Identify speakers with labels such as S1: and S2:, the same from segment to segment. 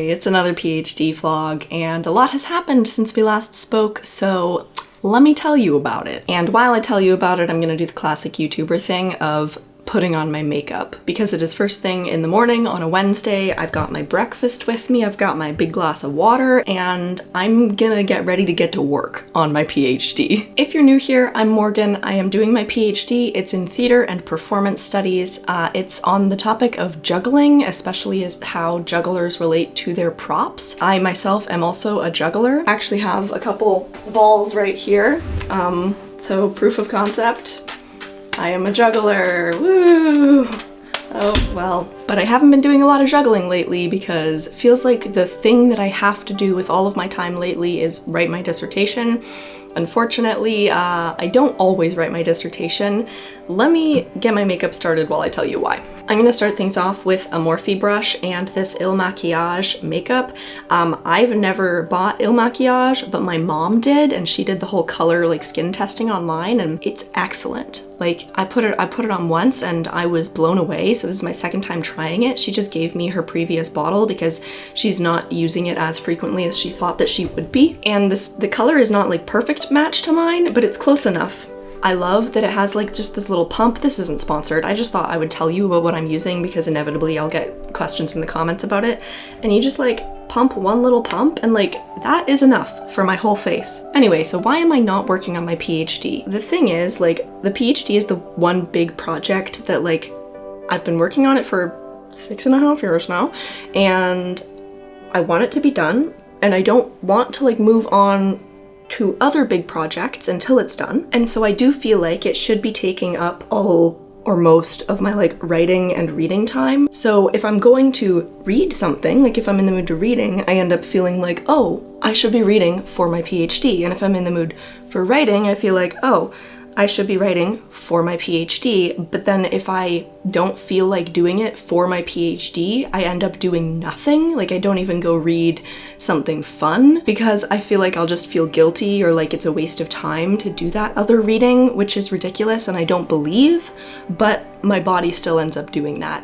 S1: Hey, it's another PhD vlog, and a lot has happened since we last spoke, so let me tell you about it. And while I tell you about it, I'm gonna do the classic YouTuber thing of putting on my makeup. Because it is first thing in the morning on a Wednesday, I've got my breakfast with me, I've got my big glass of water, and I'm gonna get ready to get to work on my PhD. If you're new here, I'm Morgan. I am doing my PhD. It's in theater and performance studies. It's on the topic of juggling, especially as how jugglers relate to their props. I myself am also a juggler. I actually have a couple balls right here. So proof of concept. I am a juggler, woo! Oh, well. But I haven't been doing a lot of juggling lately because it feels like the thing that I have to do with all of my time lately is write my dissertation. Unfortunately, I don't always write my dissertation. Let me get my makeup started while I tell you why. I'm gonna start things off with a Morphe brush and this Il Makiage makeup. I've never bought Il Makiage, but my mom did, and she did the whole color like skin testing online, and it's excellent. Like I put it on once and I was blown away, so this is my second time trying it. She just gave me her previous bottle because she's not using it as frequently as she thought that she would be. And the color is not like perfect match to mine, but it's close enough. I love that it has like just this little pump. This isn't sponsored. I just thought I would tell you about what I'm using because inevitably I'll get questions in the comments about it. And you just like pump one little pump and like that is enough for my whole face. Anyway, so why am I not working on my PhD? The thing is, like, the PhD is the one big project that like I've been working on it for 6.5 years now, and I want it to be done, and I don't want to like move on to other big projects until it's done. And so I do feel like it should be taking up all or most of my like writing and reading time. So if I'm going to read something, like if I'm in the mood to reading, I end up feeling like, oh, I should be reading for my PhD. And if I'm in the mood for writing, I feel like, oh, I should be writing for my PhD. But then if I don't feel like doing it for my PhD, I end up doing nothing. Like I don't even go read something fun because I feel like I'll just feel guilty or like it's a waste of time to do that other reading, which is ridiculous and I don't believe, but my body still ends up doing that.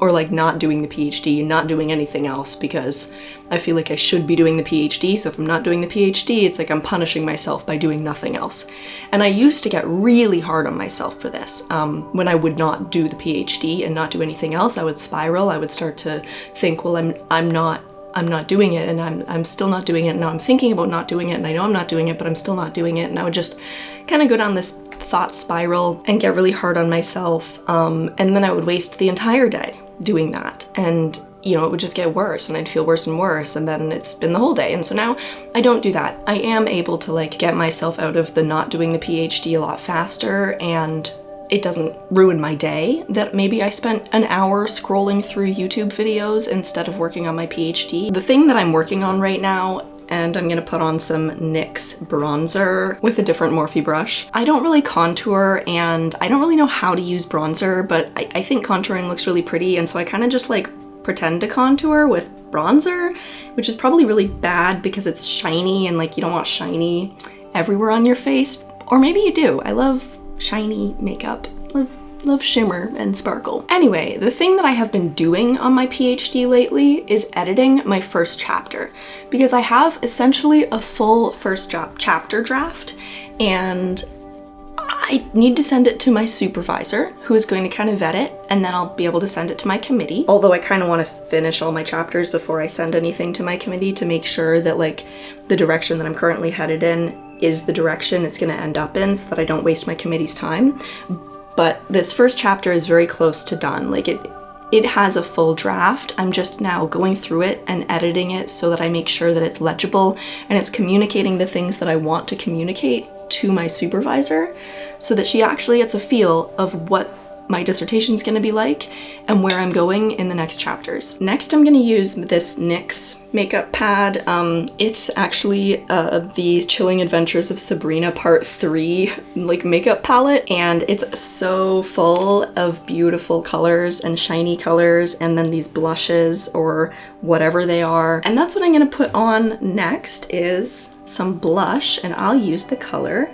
S1: Or like not doing the PhD, not doing anything else because I feel like I should be doing the PhD, so if I'm not doing the PhD, it's like I'm punishing myself by doing nothing else. And I used to get really hard on myself for this. When I would not do the PhD and not do anything else, I would spiral. I would start to think, well, I'm not doing it, and I'm still not doing it, and now I'm thinking about not doing it, and I know I'm not doing it, but I'm still not doing it, and I would just kind of go down this thought spiral and get really hard on myself, and then I would waste the entire day doing that, and you know, it would just get worse, and I'd feel worse and worse, and then it's been the whole day. And so now I don't do that. I am able to like get myself out of the not doing the PhD a lot faster, and it doesn't ruin my day that maybe I spent an hour scrolling through YouTube videos instead of working on my PhD. The thing that I'm working on right now, and I'm gonna put on some NYX bronzer with a different Morphe brush. I don't really contour, and I don't really know how to use bronzer, but I think contouring looks really pretty, and so I kind of just like pretend to contour with bronzer, which is probably really bad because it's shiny, and like you don't want shiny everywhere on your face. Or maybe you do. I love shiny makeup. Love shimmer and sparkle. Anyway, the thing that I have been doing on my PhD lately is editing my first chapter, because I have essentially a full first chapter draft, and I need to send it to my supervisor, who is going to kind of vet it, and then I'll be able to send it to my committee. Although I kind of want to finish all my chapters before I send anything to my committee to make sure that like the direction that I'm currently headed in is the direction it's going to end up in, so that I don't waste my committee's time. But this first chapter is very close to done. Like it has a full draft. I'm just now going through it and editing it so that I make sure that it's legible and it's communicating the things that I want to communicate to my supervisor, so that she actually gets a feel of what my dissertation is going to be like and where I'm going in the next chapters. Next, I'm going to use this NYX makeup pad. It's actually the Chilling Adventures of Sabrina Part 3 like makeup palette, and it's so full of beautiful colors and shiny colors, and then these blushes or whatever they are. And that's what I'm going to put on next is some blush, and I'll use the color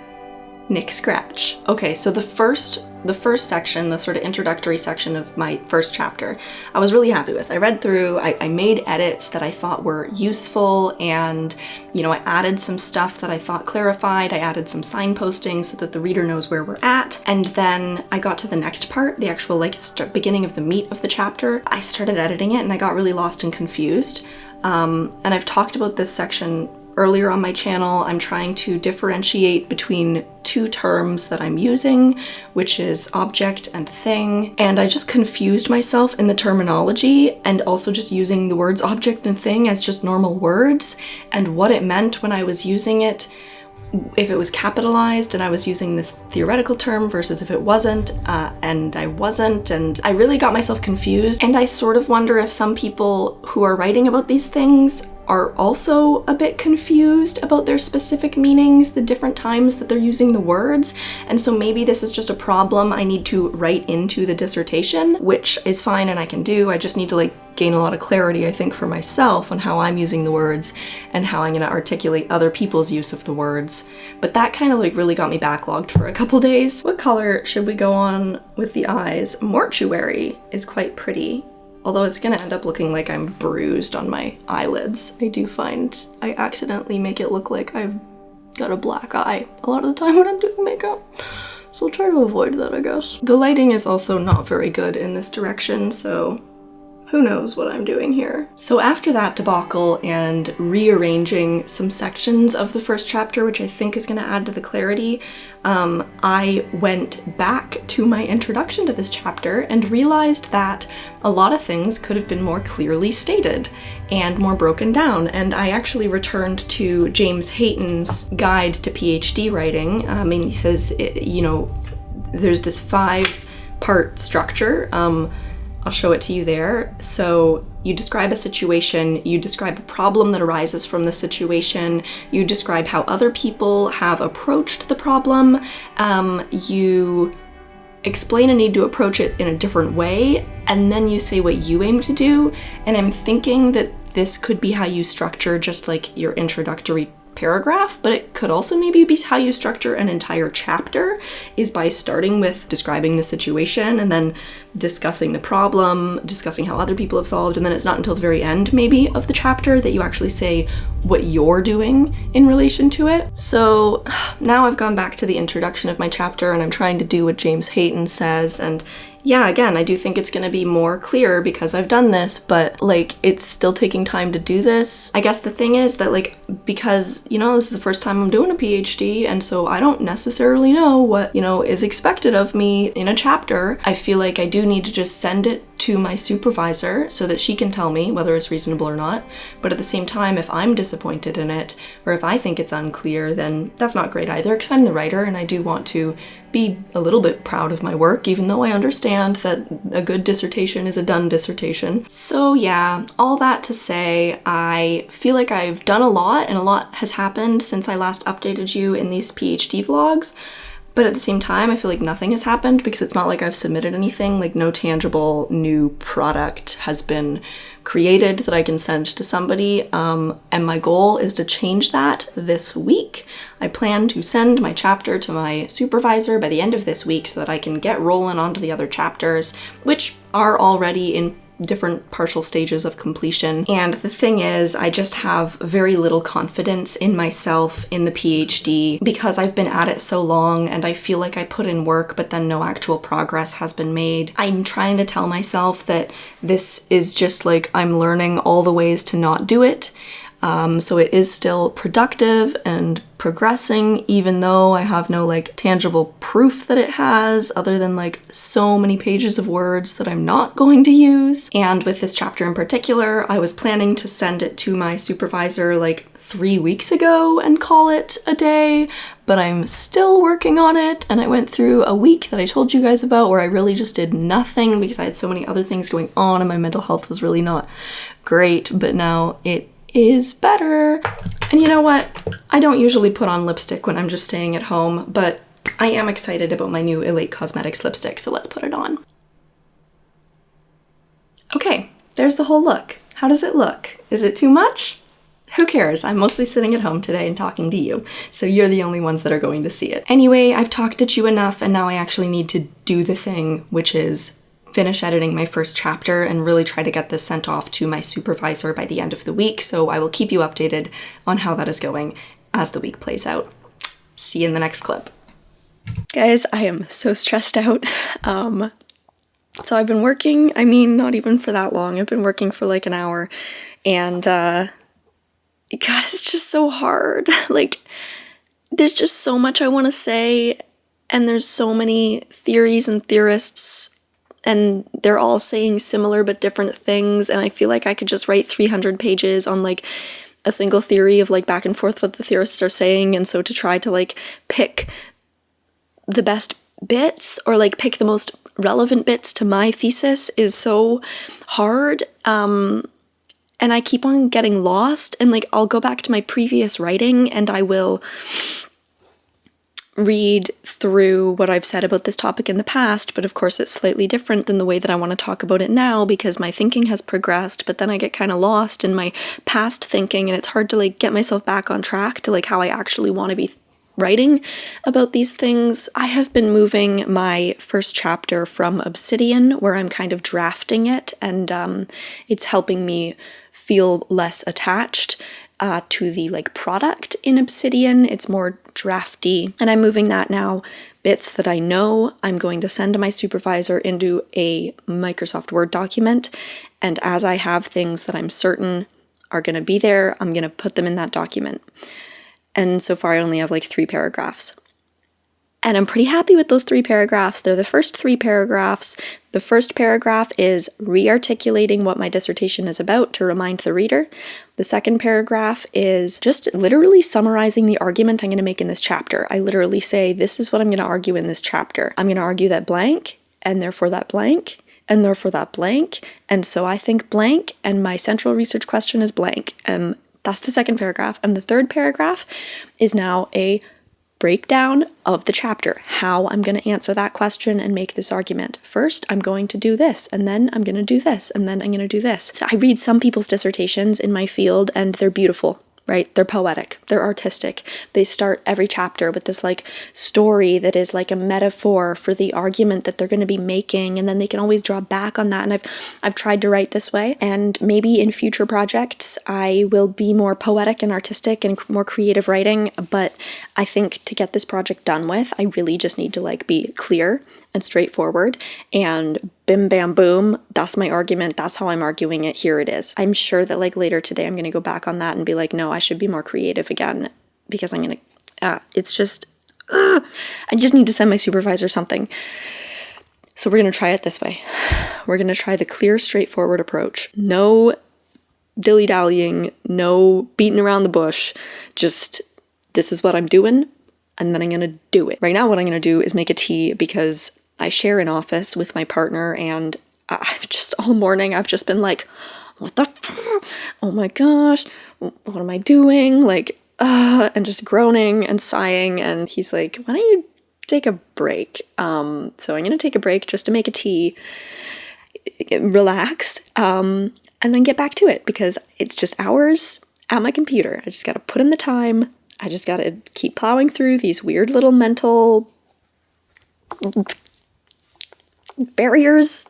S1: NYX Scratch. Okay, so the first the first section, the sort of introductory section of my first chapter, I was really happy with. I read through, I made edits that I thought were useful, and, you know, I added some stuff that I thought clarified. I added some signposting so that the reader knows where we're at. And then I got to the next part, the actual like beginning of the meat of the chapter. I started editing it and I got really lost and confused. And I've talked about this section earlier on my channel. I'm trying to differentiate between two terms that I'm using, which is object and thing. And I just confused myself in the terminology and also just using the words object and thing as just normal words and what it meant when I was using it, if it was capitalized and I was using this theoretical term versus if it wasn't, and I wasn't, and I really got myself confused. And I sort of wonder if some people who are writing about these things are also a bit confused about their specific meanings, the different times that they're using the words. And so maybe this is just a problem I need to write into the dissertation, which is fine and I can do. I just need to like gain a lot of clarity, I think, for myself on how I'm using the words and how I'm gonna articulate other people's use of the words. But that kind of like really got me backlogged for a couple days. What color should we go on with the eyes? Mortuary is quite pretty, although it's gonna end up looking like I'm bruised on my eyelids. I do find I accidentally make it look like I've got a black eye a lot of the time when I'm doing makeup. So I'll try to avoid that, I guess. The lighting is also not very good in this direction, so who knows what I'm doing here. So after that debacle and rearranging some sections of the first chapter, which I think is gonna add to the clarity, I went back to my introduction to this chapter and realized that a lot of things could have been more clearly stated and more broken down. And I actually returned to James Hayton's guide to PhD writing. And he says, you know, there's this 5-part structure. I'll show it to you there. So you describe a situation, you describe a problem that arises from the situation, you describe how other people have approached the problem, you explain a need to approach it in a different way, and then you say what you aim to do. And I'm thinking that this could be how you structure just like your introductory paragraph, but it could also maybe be how you structure an entire chapter, is by starting with describing the situation and then discussing the problem, discussing how other people have solved, and then it's not until the very end maybe of the chapter that you actually say what you're doing in relation to it. So now I've gone back to the introduction of my chapter and I'm trying to do what James Hayton says, and yeah, again, I do think it's gonna be more clear because I've done this, but like it's still taking time to do this. I guess the thing is that like, because, you know, this is the first time I'm doing a PhD, and so I don't necessarily know what, you know, is expected of me in a chapter. I feel like I do need to just send it to my supervisor so that she can tell me whether it's reasonable or not. But at the same time, if I'm disappointed in it, or if I think it's unclear, then that's not great either, because I'm the writer and I do want to be a little bit proud of my work, even though I understand that a good dissertation is a done dissertation. So yeah, all that to say, I feel like I've done a lot and a lot has happened since I last updated you in these PhD vlogs. But at the same time, I feel like nothing has happened because it's not like I've submitted anything, like no tangible new product has been created that I can send to somebody. And my goal is to change that this week. I plan to send my chapter to my supervisor by the end of this week so that I can get rolling onto the other chapters, which are already in different partial stages of completion. And the thing is, I just have very little confidence in myself in the PhD because I've been at it so long and I feel like I put in work but then no actual progress has been made. I'm trying to tell myself that this is just like I'm learning all the ways to not do it. So it is still productive and progressing, even though I have no like tangible proof that it has, other than like so many pages of words that I'm not going to use. And with this chapter in particular, I was planning to send it to my supervisor like 3 weeks ago and call it a day, but I'm still working on it. And I went through a week that I told you guys about where I really just did nothing because I had so many other things going on and my mental health was really not great, but now it is better. And you know what? I don't usually put on lipstick when I'm just staying at home, but I am excited about my new Elate Cosmetics lipstick, so let's put it on. Okay, there's the whole look. How does it look? Is it too much? Who cares? I'm mostly sitting at home today and talking to you, so you're the only ones that are going to see it. Anyway, I've talked at you enough, and now I actually need to do the thing, which is finish editing my first chapter and really try to get this sent off to my supervisor by the end of the week, so I will keep you updated on how that is going as the week plays out. See you in the next clip. Guys, I am so stressed out. So I've been working, not even for that long. I've been working for like an hour, and God, it's just so hard. Like, there's just so much I want to say, and there's so many theories and theorists, and they're all saying similar but different things, and I feel like I could just write 300 pages on like a single theory of like back and forth what the theorists are saying, and so to try to like pick the best bits or like pick the most relevant bits to my thesis is so hard, and I keep on getting lost, and like I'll go back to my previous writing and I will read through what I've said about this topic in the past, but of course it's slightly different than the way that I want to talk about it now because my thinking has progressed, but then I get kind of lost in my past thinking, and it's hard to like get myself back on track to like how I actually want to be writing about these things. I have been moving my first chapter from Obsidian, where I'm kind of drafting it, and it's helping me feel less attached to the like product in Obsidian. It's more drafty, and I'm moving that now, bits that I know I'm going to send to my supervisor, into a Microsoft Word document, and as I have things that I'm certain are going to be there, I'm going to put them in that document. And so far I only have like 3 paragraphs. And I'm pretty happy with those 3 paragraphs. They're the first 3 paragraphs. The first paragraph is re-articulating what my dissertation is about to remind the reader. The second paragraph is just literally summarizing the argument I'm going to make in this chapter. I literally say, this is what I'm going to argue in this chapter. I'm going to argue that blank, and therefore that blank, and therefore that blank, and so I think blank, and my central research question is blank. That's the second paragraph. And the third paragraph is now a breakdown of the chapter, how I'm going to answer that question and make this argument. First, I'm going to do this, and then I'm going to do this, and then I'm going to do this. So I read some people's dissertations in my field, and they're beautiful, right? They're poetic, they're artistic. They start every chapter with this like story that is like a metaphor for the argument that they're going to be making, and then they can always draw back on that. And I've tried to write this way, and maybe in future projects I will be more poetic and artistic and more creative writing, but I think to get this project done with, I really just need to like be clear and straightforward, and bim bam boom, that's my argument, that's how I'm arguing it, here it is. I'm sure that like later today I'm going to go back on that and be like, no, I should be more creative again, because I'm going to, it's just, I just need to send my supervisor something. So we're going to try it this way. We're going to try the clear, straightforward approach. No dilly-dallying, no beating around the bush, just this is what I'm doing, and then I'm going to do it. Right now what I'm going to do is make a tea, because I share an office with my partner, and I've just all morning I've just been like, what the oh my gosh, what am I doing? Like, and just groaning and sighing, and he's like, why don't you take a break? So I'm gonna take a break just to make a tea, relax, and then get back to it, because it's just hours at my computer. I just gotta put in the time. I just gotta keep plowing through these weird little mental barriers,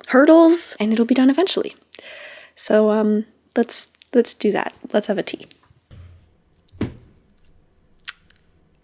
S1: hurdles, and it'll be done eventually. So let's do that. Let's have a tea.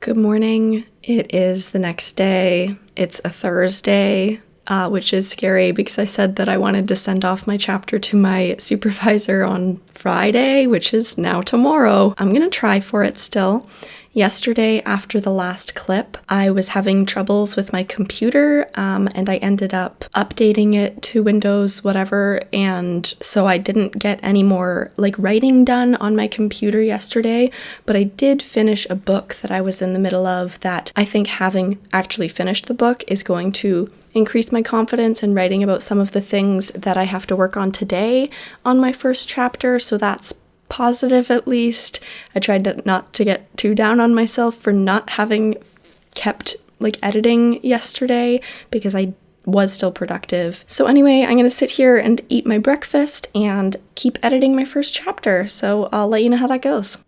S1: Good morning. It is the next day. It's a Thursday, which is scary because I said that I wanted to send off my chapter to my supervisor on Friday, which is now tomorrow. I'm gonna try for it still. Yesterday, after the last clip, I was having troubles with my computer, and I ended up updating it to Windows whatever, and so I didn't get any more like writing done on my computer yesterday, but I did finish a book that I was in the middle of that I think having actually finished the book is going to increase my confidence in writing about some of the things that I have to work on today on my first chapter, so that's positive at least. I tried not to get too down on myself for not having kept like editing yesterday, because I was still productive. So anyway, I'm gonna sit here and eat my breakfast and keep editing my first chapter, so I'll let you know how that goes.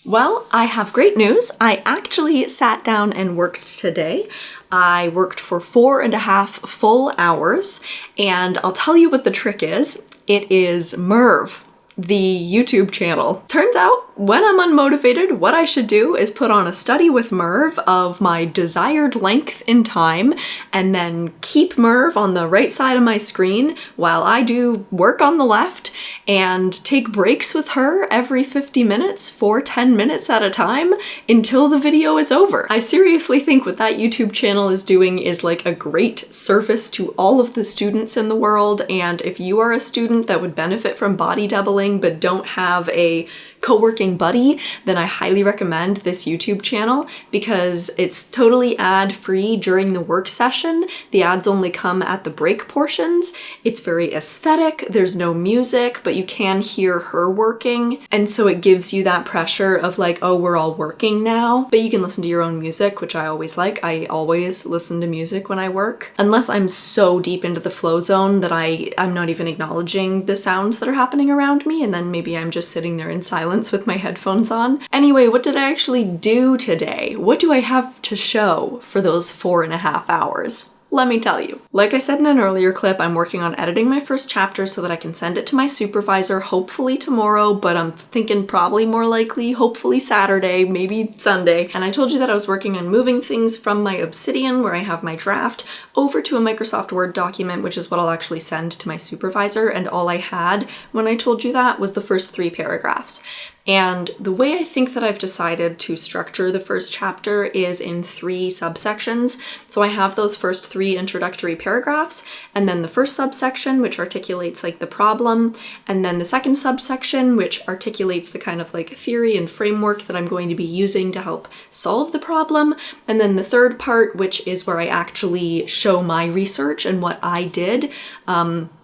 S1: Well, I have great news. I actually sat down and worked today. I worked for 4.5 full hours, and I'll tell you what the trick is. It is Merv, the YouTube channel. Turns out, when I'm unmotivated, what I should do is put on a study with Merv of my desired length in time, and then keep Merv on the right side of my screen while I do work on the left, and take breaks with her every 50 minutes for 10 minutes at a time until the video is over. I seriously think what that YouTube channel is doing is like a great service to all of the students in the world, and if you are a student that would benefit from body doubling but don't have a co-working buddy, then I highly recommend this YouTube channel because it's totally ad-free during the work session. The ads only come at the break portions. It's very aesthetic. There's no music, but you can hear her working. And so it gives you that pressure of like, oh, we're all working now. But you can listen to your own music, which I always like. I always listen to music when I work. Unless I'm so deep into the flow zone that I'm not even acknowledging the sounds that are happening around me, and then maybe I'm just sitting there in silence with my headphones on. Anyway, what did I actually do today? What do I have to show for those 4.5 hours? Let me tell you. Like I said in an earlier clip, I'm working on editing my first chapter so that I can send it to my supervisor, hopefully tomorrow, but I'm thinking probably more likely, hopefully Saturday, maybe Sunday. And I told you that I was working on moving things from my Obsidian, where I have my draft, over to a Microsoft Word document, which is what I'll actually send to my supervisor. And all I had when I told you that was the first 3 paragraphs. And the way I think that I've decided to structure the first chapter is in 3 subsections. So I have those first 3 introductory paragraphs, and then the first subsection, which articulates like the problem, and then the second subsection, which articulates the kind of like theory and framework that I'm going to be using to help solve the problem, and then the third part, which is where I actually show my research and what I did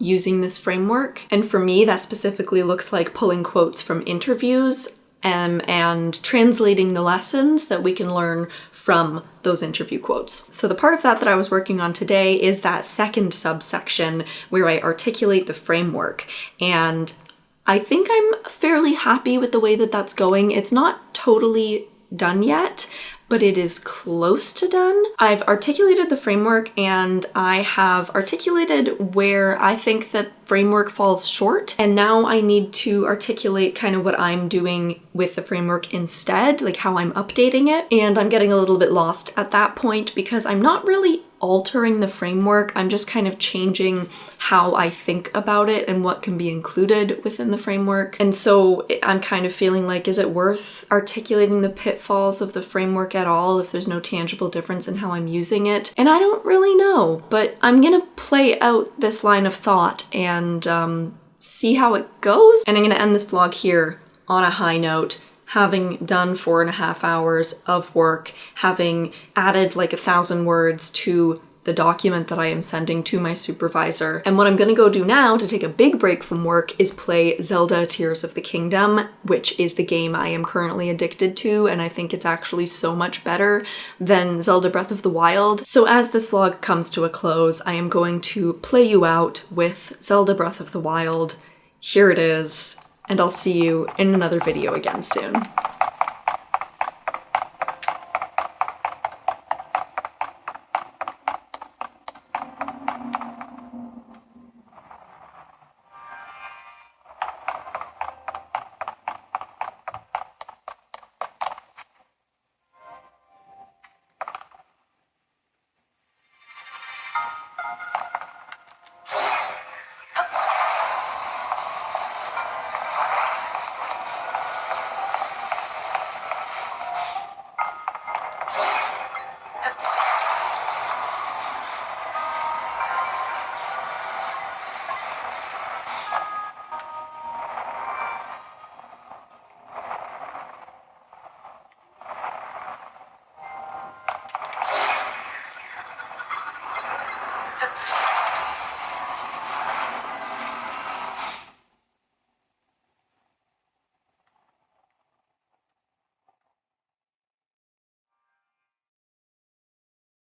S1: using this framework. And for me, that specifically looks like pulling quotes from interviews and translating the lessons that we can learn from those interview quotes. So the part of that I was working on today is that second subsection where I articulate the framework. And I think I'm fairly happy with the way that that's going. It's not totally done yet, but it is close to done. I've articulated the framework, and I have articulated where I think that framework falls short, and now I need to articulate kind of what I'm doing with the framework instead, like how I'm updating it. And I'm getting a little bit lost at that point because I'm not really altering the framework, I'm just kind of changing how I think about it and what can be included within the framework. And so I'm kind of feeling like, is it worth articulating the pitfalls of the framework at all if there's no tangible difference in how I'm using it? And I don't really know, but I'm gonna play out this line of thought and see how it goes. And I'm gonna end this vlog here on a high note, having done 4.5 hours of work, having added like 1,000 words to the document that I am sending to my supervisor. And what I'm gonna go do now to take a big break from work is play Zelda Tears of the Kingdom, which is the game I am currently addicted to, and I think it's actually so much better than Zelda Breath of the Wild. So as this vlog comes to a close, I am going to play you out with Zelda Breath of the Wild. Here it is. And I'll see you in another video again soon.